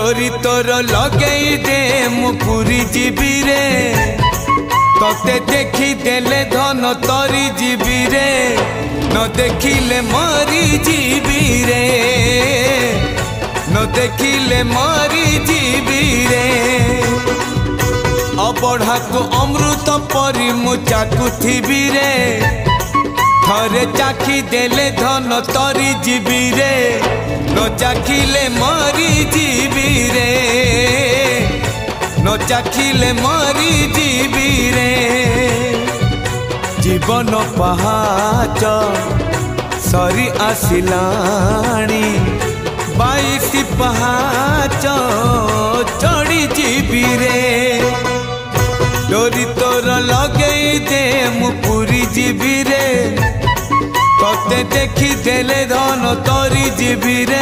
डोरी तोर लगई दे मु पूरी जीवी रे तोते देखी देले धन तोरी जीवी रे न देखिले मरी जीवी रे न देखिले मरी जीवी रे अबढ़ा को अमृत परी मु चाकुथिबी रे थरे चाखी देले धन तोरी जीवी रे न चाखिले मरी जीवी रे न चाखिले मरी जीवी रे जीवन पहाच सरी आसिलाणी 22 पहाच चढ़ी जीवी रे डोरी तोर लगई दे मु पूरी जीवी रे तोते देखी देले धन तोरी जीवी रे।